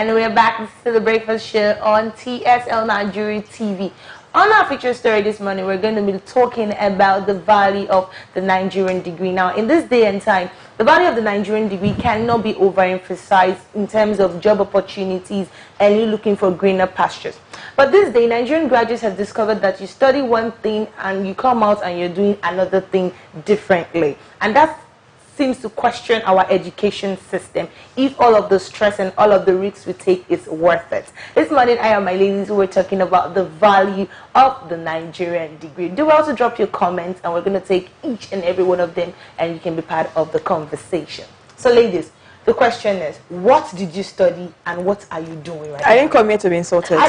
and we're back to the breakfast show on TSL Nigeria TV. On our feature story this morning, we're going to be talking about the value of the Nigerian degree. Now, in this day and time, the value of the Nigerian degree cannot be overemphasized in terms of job opportunities and you looking for greener pastures. But this day, Nigerian graduates have discovered that you study one thing and you come out and you're doing another thing differently. And that seems to question our education system, if all of the stress and all of the risks we take is worth it. This morning, I and my ladies were talking about the value of the Nigerian degree. Do also drop your comments, and we're going to take each and every one of them, and you can be part of the conversation. So, ladies, the question is, what did you study, and what are you doing right now? I didn't come here to be insulted. I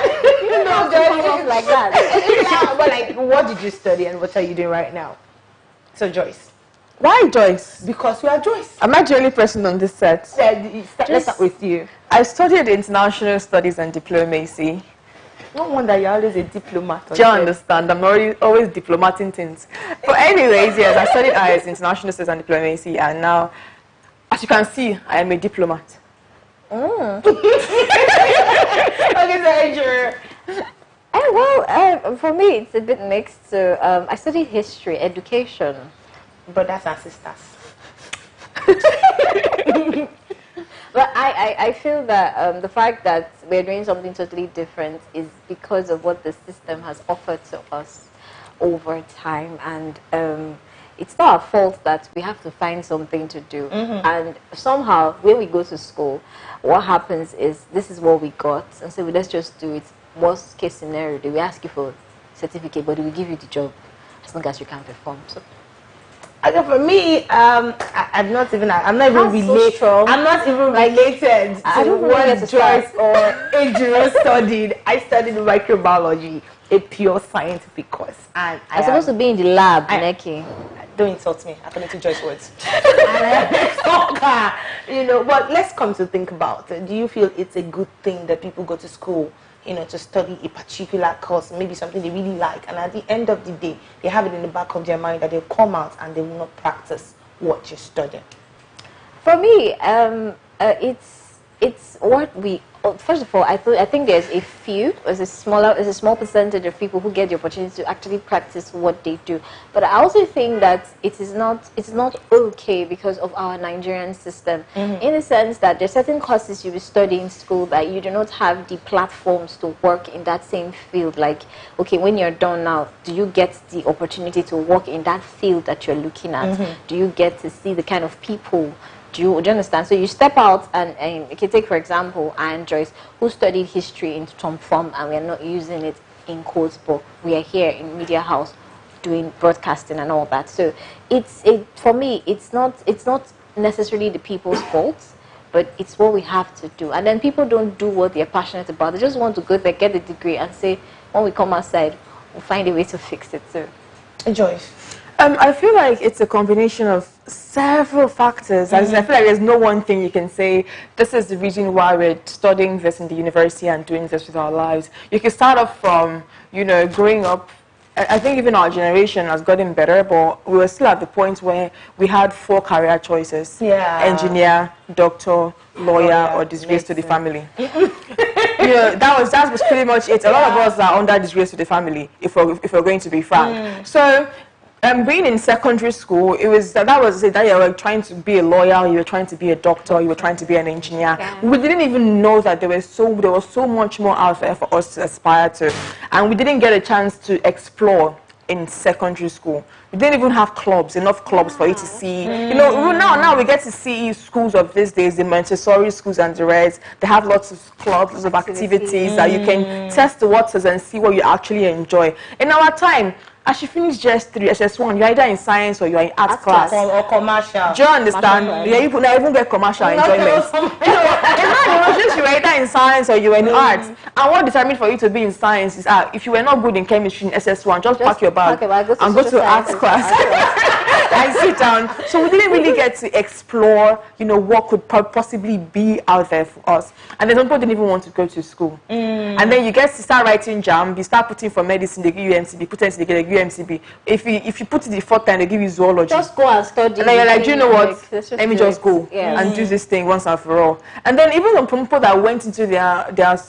didn't know Joyce like that. But like, what did you study, and what are you doing right now? So Joyce. Why Joyce? Because you are Joyce. Am I the only person on this set? Let's start with you. I studied international studies and diplomacy. No wonder you're always a diplomat. Do you understand? I'm always diplomating things. But anyways, yes, I studied IS, international studies and diplomacy, and now, as you can see, I am a diplomat. Okay, so Andrew. Well, for me, it's a bit mixed. So I studied history, education. Brothers and sisters. But I feel that the fact that we're doing something totally different is because of what the system has offered to us over time. And it's not our fault that we have to find something to do. And somehow, when we go to school, what happens is this is what we got. And so let's just do it. Worst case scenario, they will ask you for a certificate, but they will give you the job as long as you can perform. So, for me, I'm not even related. I'm not even related to what Joyce or Adrian studied. I studied microbiology, a pure scientific course, and I'm supposed to be in the lab, Neki. Don't insult me, according to Joyce's words. You know, but let's come to think about it. Do you feel it's a good thing that people go to school, you know, to study a particular course, maybe something they really like, and at the end of the day, they have it in the back of their mind that they'll come out and they will not practice what you're studying? For me, it's what we. First of all, I think there's a small percentage of people who get the opportunity to actually practice what they do. But I also think that it's not okay because of our Nigerian system, in the sense that there's certain courses you will study in school that you do not have the platforms to work in that same field. Like, okay, when you're done now, do you get the opportunity to work in that field that you're looking at? Do you get to see the kind of people? Do you understand? So you step out and you can take, for example, I and Joyce, who studied history in some form, and we're not using it in quotes, but we are here in Media House doing broadcasting and all that. So for me, it's not necessarily the people's fault, but it's what we have to do. And then people don't do what they're passionate about. They just want to go there, get a degree, and say, when we come outside, we'll find a way to fix it. So, Joyce. I feel like it's a combination of several factors. I feel like there's no one thing you can say, this is the reason why we're studying this in the university and doing this with our lives. You can start off from, you know, growing up. I think even our generation has gotten better, but we were still at the point where we had 4 career choices. Yeah. Engineer, doctor, lawyer, or disgrace to the family. You know, that was pretty much it. A lot of us are under disgrace to the family, if we're going to be frank. So, being in secondary school, that was it, that you were trying to be a lawyer, you were trying to be a doctor, you were trying to be an engineer. We didn't even know that there was so much more out there for us to aspire to, and we didn't get a chance to explore in secondary school. We didn't even have enough clubs for you to see. You know, now we get to see schools of these days, the Montessori schools and the rest. They have lots of clubs, lots of activities that you can test the waters and see what you actually enjoy. In our time, as you finish JS3, SS1, you're either in science or you're in art class. Or commercial. Do you understand? You even get commercial enjoyment. It was just you were either in science or you were in arts. And what determined for you to be in science is if you were not good in chemistry in SS1, just pack your bag and go to arts class. and sit down. So we didn't really get to explore, what could possibly be out there for us. And then some people didn't even want to go to school. And then you get to start writing JAM, you start putting for medicine, they give you MCB, put MCB, they give you MCB. If you put it the fourth time, they give you zoology. Just go and study. And then you're like, do you know what? Let me just go Yeah. and do this thing once and for all. And then even some people that went into their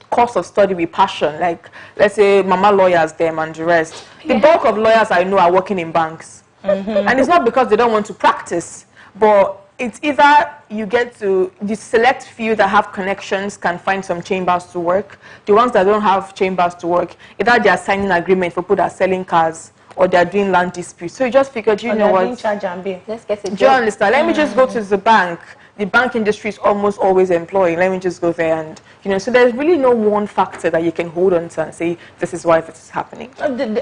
course of study with passion, like let's say mama lawyers, them and the rest. The bulk of lawyers I know are working in banks. And it's not because they don't want to practice, but it's either the select few that have connections can find some chambers to work. The ones that don't have chambers to work, either they are signing agreement for people that are selling cars or they're doing land disputes. So you just figured, you know what? Let's get a job. Do you understand? Let me just go to the bank. The bank industry is almost always employing. Let me just go there and, so there's really no one factor that you can hold on to and say, this is why this is happening.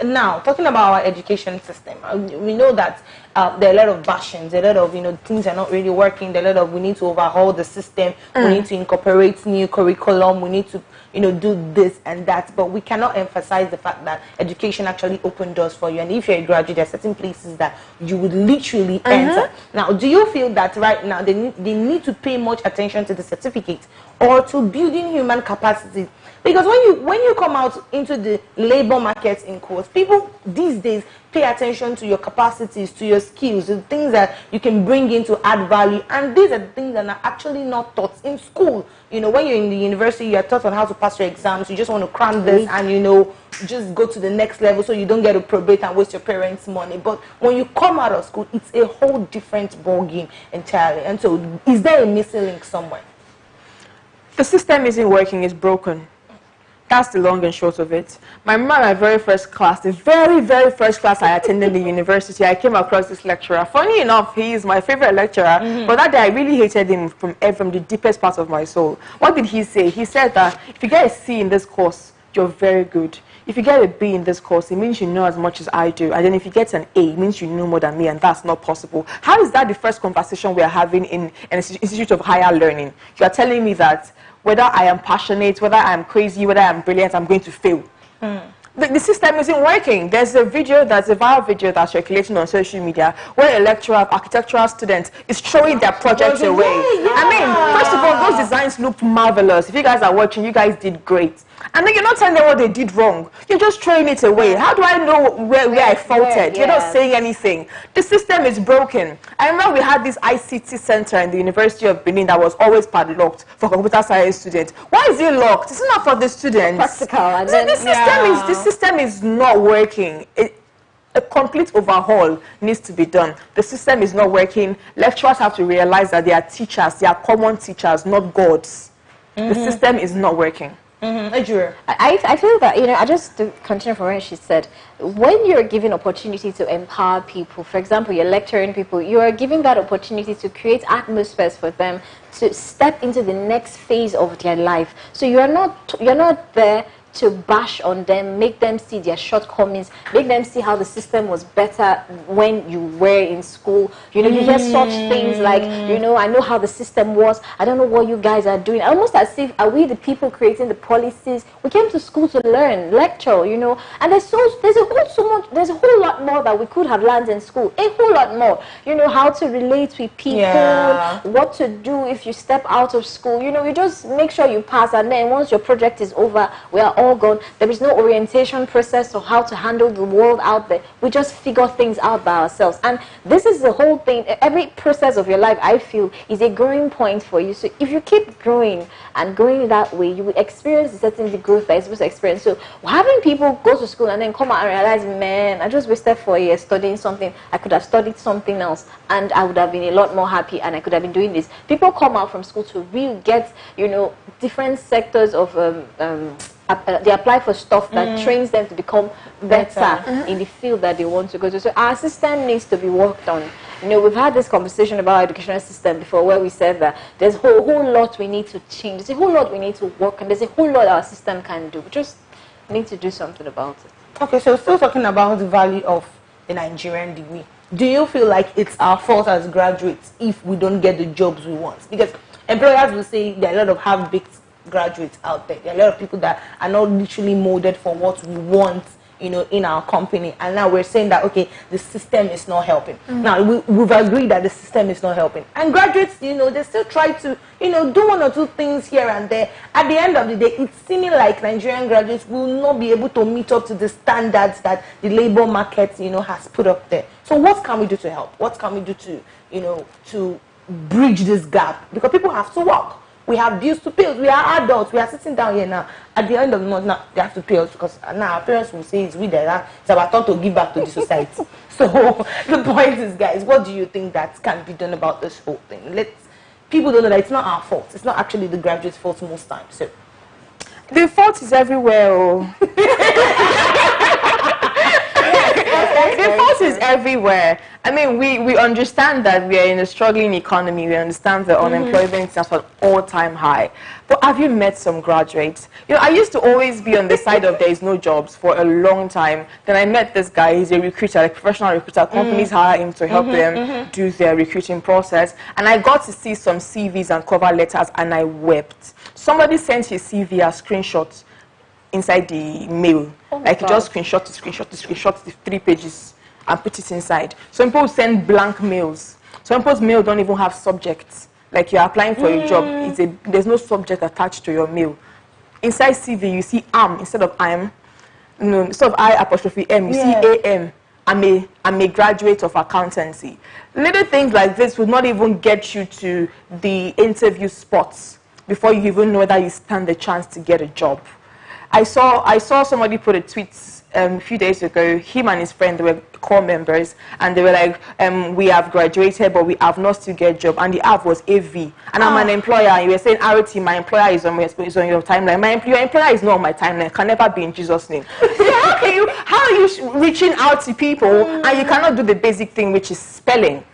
Now, talking about our education system, we know that there are a lot of bashings, a lot of, things are not really working, there are a lot of, we need to overhaul the system, we need to incorporate new curriculum, we need to, do this and that, but we cannot emphasize the fact that education actually opened doors for you. And if you're a graduate, there are certain places that you would literally enter. Now, do you feel that right now they need to pay much attention to the certificate or to building human capacity? Because when you come out into the labor market in quotes, people these days pay attention to your capacities, to your skills, the things that you can bring in to add value. And these are the things that are actually not taught in school. When you're in the university, you're taught on how to pass your exams. You just want to cram this and, just go to the next level so you don't get to probate and waste your parents' money. But when you come out of school, it's a whole different ball game entirely. And so is there a missing link somewhere? The system isn't working, it's broken. That's the long and short of it. My very first class, the very, very first class I attended in the university, I came across this lecturer. Funny enough, he is my favorite lecturer, but that day I really hated him from the deepest part of my soul. What did he say? He said that if you get a C in this course, you're very good. If you get a B in this course, it means you know as much as I do. And then if you get an A, it means you know more than me, and that's not possible. How is that the first conversation we are having in an institute of higher learning? You are telling me that whether I am passionate, whether I am crazy, whether I am brilliant, I'm going to fail. The system isn't working. There's a viral video that's circulating on social media where a lecturer of architectural students is throwing their projects away. I mean, first of all, those designs looked marvelous. If you guys are watching, you guys did great. And then you're not telling them what they did wrong. You're just throwing it away. How do I know where I faulted? You're not saying anything. The system is broken. I remember we had this ICT center in the University of Benin that was always padlocked for computer science students. Why is it locked? It's not for the students. Practical. And So then, the system is not working. A complete overhaul needs to be done. The system is not working. Lecturers have to realize that they are teachers. They are common teachers, not gods. The system is not working. I feel that, I just to continue from what she said, when you're given opportunity to empower people, for example, you're lecturing people, you are giving that opportunity to create atmospheres for them to step into the next phase of their life. So you're not there to bash on them, make them see their shortcomings, make them see how the system was better when you were in school. You hear such things like, I know how the system was, I don't know what you guys are doing. Almost as if, are we the people creating the policies? We came to school to learn, lecture, and there's a whole lot more that we could have learned in school, a whole lot more. How to relate with people, what to do if you step out of school. You just make sure you pass, and then once your project is over, we are all gone. There is no orientation process of how to handle the world out there. We just figure things out by ourselves. And this is the whole thing. Every process of your life, I feel, is a growing point for you. So if you keep growing and going that way, you will experience a certain growth that you're supposed to experience. So having people go to school and then come out and realize, man, I just wasted 4 years studying something. I could have studied something else and I would have been a lot more happy and I could have been doing this. People come out from school to really get, different sectors of they apply for stuff that trains them to become better in the field that they want to go to. So our system needs to be worked on. We've had this conversation about our educational system before where we said that there's a whole lot we need to change. There's a whole lot we need to work on. There's a whole lot our system can do. We just need to do something about it. Okay, so still talking about the value of the Nigerian degree. Do you feel like it's our fault as graduates if we don't get the jobs we want? Because employers will say there are a lot of half-baked graduates out there. There are a lot of people that are not literally molded for what we want in our company, and now we're saying that, okay, the system is not helping. Now, we've agreed that the system is not helping. And graduates, they still try to, do one or two things here and there. At the end of the day, it's seeming like Nigerian graduates will not be able to meet up to the standards that the labor market, has put up there. So what can we do to help? What can we do to bridge this gap? Because people have to work. We have bills to pay. We are adults. We are sitting down here now. At the end of the month, now they have to pay us, because now our parents will say it's it's our turn to give back to the society. So the point is, guys, what do you think that can be done about this whole thing? People don't know that it's not our fault. It's not actually the graduates' fault most times. So the fault is everywhere. The fault is everywhere. I mean, we understand that we are in a struggling economy. We understand that unemployment is at an all-time high. But have you met some graduates? I used to always be on the side of there is no jobs for a long time. Then I met this guy. He's a recruiter, a professional recruiter. Companies hire him to help them do their recruiting process. And I got to see some CVs and cover letters, and I wept. Somebody sent his CV as screenshots inside the mail. Like you just screenshot the 3 pages and put it inside. Some people send blank mails. Some people's mail don't even have subjects. Like you're applying for a job, there's no subject attached to your mail. Inside CV, you see am instead of I'm. Instead of I''M, you see AM. I'm a graduate of accountancy. Little things like this will not even get you to the interview spots before you even know whether you stand the chance to get a job. I saw somebody put a tweet a few days ago. Him and his friend, they were core members, and they were like, we have graduated, but we have not still get a job. And the app was AV. And I'm an employer, and you were saying, RT, my employer is on your timeline. Your employer is not on my timeline. Can never be in Jesus' name. So how are you reaching out to people, and you cannot do the basic thing, which is spelling,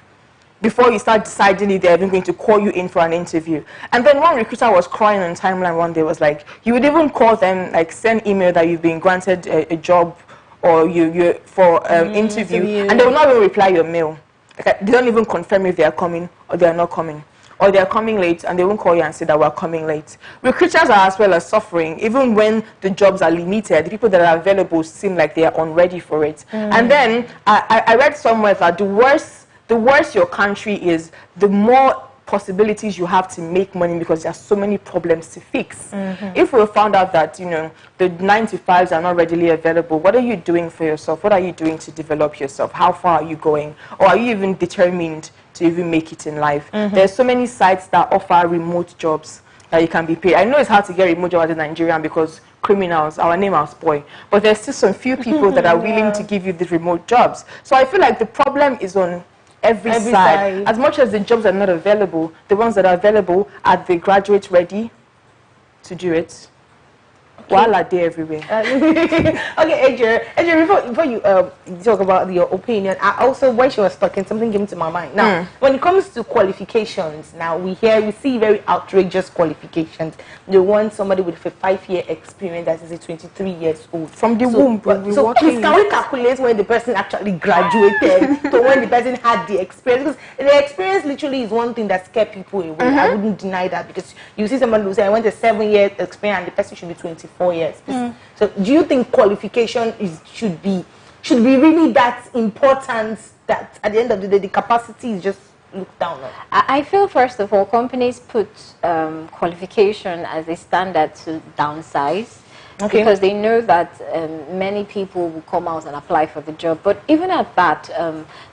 before you start deciding if they're even going to call you in for an interview? And then one recruiter was crying on timeline one day, was like, you would even call them, like send email that you've been granted a job or you for interview, and they will not even reply your mail. Like, they don't even confirm if they are coming or they are not coming. Or they are coming late, and they won't call you and say that we're coming late. Recruiters are as well as suffering. Even when the jobs are limited, the people that are available seem like they are unready for it. And then I read somewhere that the worse your country is, the more possibilities you have to make money, because there are so many problems to fix. If we found out that, the 9-to-5s are not readily available, what are you doing for yourself? What are you doing to develop yourself? How far are you going? Or are you even determined to even make it in life? There's so many sites that offer remote jobs that you can be paid. I know it's hard to get remote jobs in Nigerian because criminals, our name are spoiled. But there's still some few people that are willing to give you the remote jobs. So I feel like the problem is on every side. As much as the jobs are not available, the ones that are available, are the graduates ready to do it? While are they everywhere? Okay, Adrian, before you talk about your opinion, when she was talking, something came to my mind. Now, when it comes to qualifications, now we see very outrageous qualifications. They want somebody with a 5-year experience that is 23 years old. From the womb. So please, can we calculate when the person actually graduated to when the person had the experience? Because the experience literally is one thing that scares people away. I wouldn't deny that, because you see somebody who say, I went a 7-year experience, and the person should be 24 years. So do you think qualification should be really that important, that at the end of the day the capacity is just looked down on? I feel, first of all, companies put qualification as a standard to downsize. Because they know that many people will come out and apply for the job. But even at that,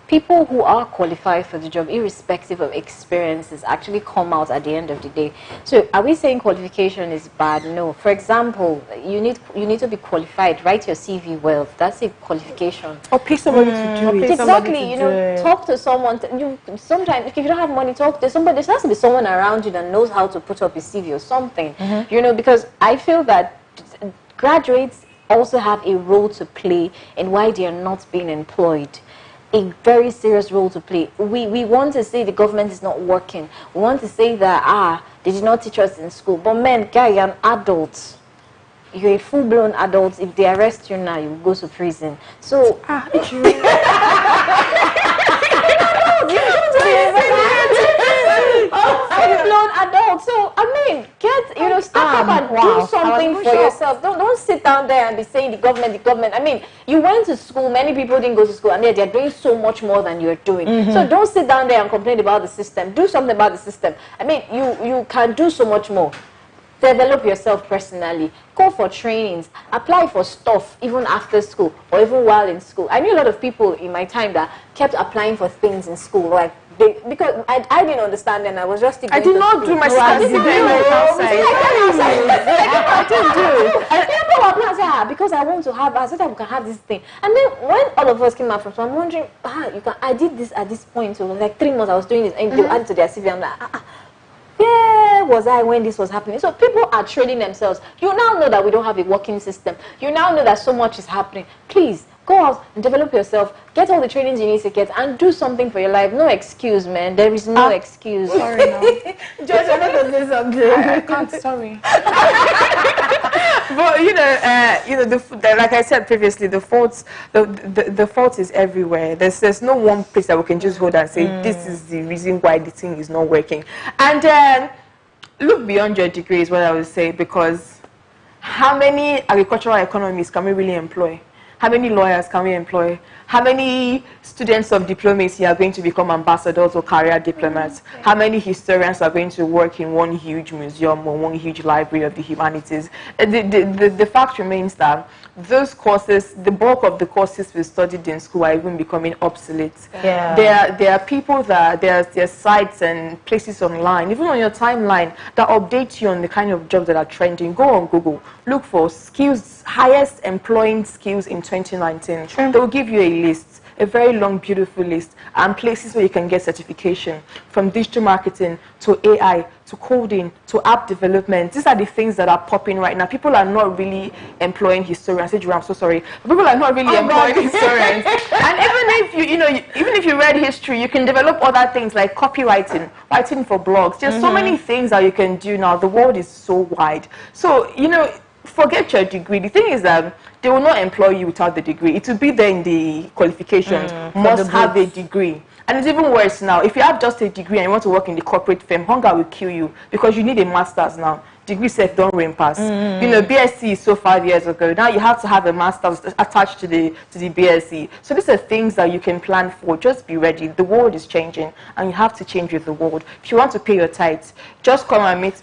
people who are qualified for the job, irrespective of experiences, actually come out at the end of the day. So are we saying qualification is bad? No. For example, you need to be qualified. Write your CV well. That's a qualification. Or pay somebody to do it. Exactly. Talk to someone. Sometimes, if you don't have money, talk to somebody. There has to be someone around you that knows how to put up a CV or something. Because I feel that graduates also have a role to play in why they are not being employed. A very serious role to play. We want to say the government is not working. We want to say that, they did not teach us in school. But man, guy, you're an adult. You're a full-blown adult. If they arrest you now, you will go to prison. So, full-blown adult. So, I mean, step up and do something for yourself. Don't sit down there and be saying the government. I mean, you went to school, many people didn't go to school, and they're doing so much more than you're doing. So don't sit down there and complain about the system. Do something about the system. I mean, you can do so much more. Develop yourself personally. Go for trainings. Apply for stuff even after school or even while in school. I knew a lot of people in my time that kept applying for things in school, like because I didn't understand, and I was just I did not do my studies outside. I didn't do. People were applying, I said, because I want to have, I said we can have this thing. And then when all of us came out from school, I'm wondering, I did this at this point. So like 3 months I was doing this, and they added to their CV. I'm like, where was I when this was happening? So people are trading themselves. You now know that we don't have a working system. You now know that so much is happening. Please, go out and develop yourself. Get all the trainings you need to get and do something for your life. No excuse, man. There is no excuse. Sorry, no. Judge, I'm not going to say something. I can't, sorry. But, like I said previously, the fault is everywhere. There's no one place that we can just hold and say, this is the reason why the thing is not working. And look beyond your degree is what I would say, because how many agricultural economists can we really employ? How many lawyers can we employ? How many students of diplomacy are going to become ambassadors or career diplomats? How many historians are going to work in one huge museum or one huge library of the humanities? The fact remains that those courses, the bulk of the courses we studied in school are even becoming obsolete. Yeah. There are people that, there are sites and places online, even on your timeline, that update you on the kind of jobs that are trending. Go on Google, look for skills, highest employing skills in 2019. Sure. They will give you a list, a very long, beautiful list, and places where you can get certification, from digital marketing to AI to coding to app development. These are the things that are popping right now. People are not really employing historians. I'm so sorry. But people are not really employing historians. And even if you read history, you can develop other things like copywriting, writing for blogs. There's so many things that you can do now. The world is so wide. So, forget your degree. The thing is that they will not employ you without the degree. It will be there in the qualifications. Must have a degree. And it's even worse now. If you have just a degree and you want to work in the corporate firm, hunger will kill you because you need a master's now. Degree self don't rain pass. BSc is so 5 years ago. Now you have to have a master's attached to the BSc. So these are things that you can plan for. Just be ready. The world is changing, and you have to change with the world. If you want to pay your tithes, just come and meet.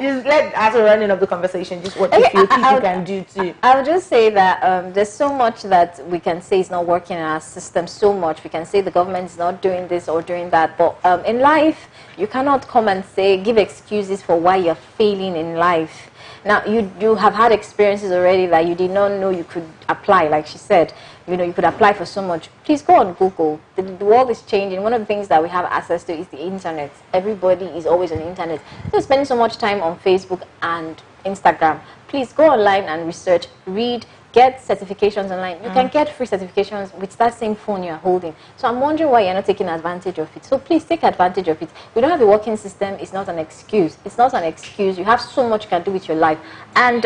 Just as a running of the conversation, just what you feel people can do too. I would just say that there's so much that we can say is not working in our system. So much we can say the government is not doing this or doing that. But in life, you cannot come and give excuses for why you're failing in life. Now, you have had experiences already that you did not know you could apply. Like she said, you could apply for so much. Please go on Google. The world is changing. One of the things that we have access to is the internet. Everybody is always on the internet. So spending so much time on Facebook and Instagram. Please go online and research, read, get certifications online. You can get free certifications with that same phone you're holding. So I'm wondering why you're not taking advantage of it. So please take advantage of it. We don't have a working system. It's not an excuse. It's not an excuse. You have so much you can do with your life. And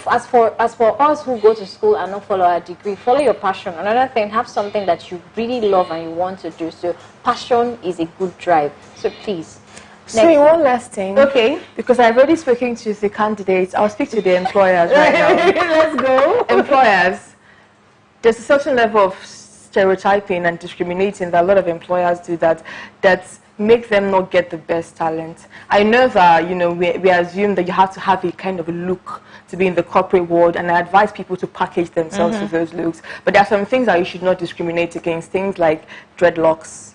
as for us who go to school and not follow our degree, follow your passion. Another thing, have something that you really love and you want to do. So passion is a good drive. So please. So one last thing. Okay. Because I've already spoken to the candidates. I'll speak to the employers right now. Let's go. Employers, there's a certain level of stereotyping and discriminating that a lot of employers do that make them not get the best talent. I know that, we assume that you have to have a kind of a look to be in the corporate world, and I advise people to package themselves with those looks. But there are some things that you should not discriminate against, things like dreadlocks.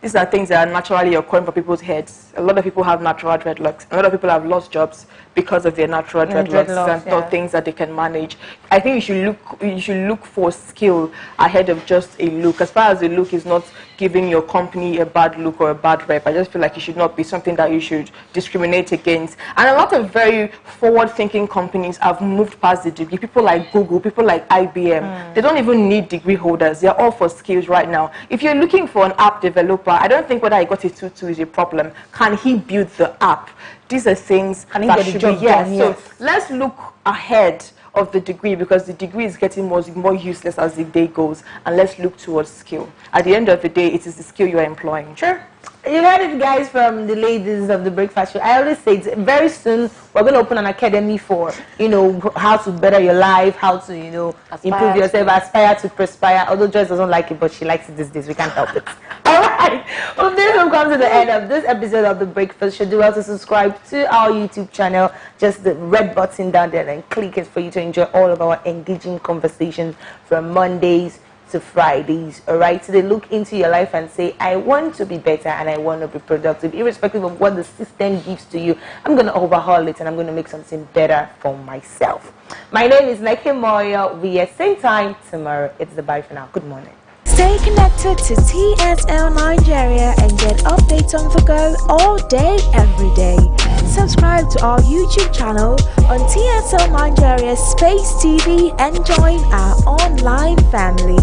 These are things that are naturally occurring for people's heads. A lot of people have natural dreadlocks. A lot of people have lost jobs because of their natural dreadlocks and not things that they can manage. I think you should look for skill ahead of just a look. As far as a look is not giving your company a bad look or a bad rep, I just feel like it should not be something that you should discriminate against. And a lot of very forward-thinking companies have moved past the degree. People like Google, people like IBM, they don't even need degree holders. They're all for skills right now. If you're looking for an app developer, I don't think whether I got a 2-2 is a problem. Can he build the app? These are things that should be here. So let's look ahead of the degree, because the degree is getting more useless as the day goes, and let's look towards skill. At the end of the day, it is the skill you are employing. Sure. You heard it, guys, from the ladies of the breakfast show. I always say very soon we're going to open an academy for, how to better your life, how to, improve yourself, aspire to perspire. Although Joyce doesn't like it, but she likes it these days. We can't help it. All right. Well, this will come to the end of this episode of the breakfast show. Do well to subscribe to our YouTube channel. Just the red button down there, and click it for you to enjoy all of our engaging conversations from Mondays to Fridays. All right, so they look into your life and say, I want to be better and I want to be productive, irrespective of what the system gives to you. I'm going to overhaul it and I'm going to make something better for myself. My name is Nike Moyo. We are same time tomorrow. It's the bye for now. Good morning. Stay connected to TSL Nigeria and get updates on the go all day, every day. Subscribe to our YouTube channel on TSL Nigeria Space TV and join our online family.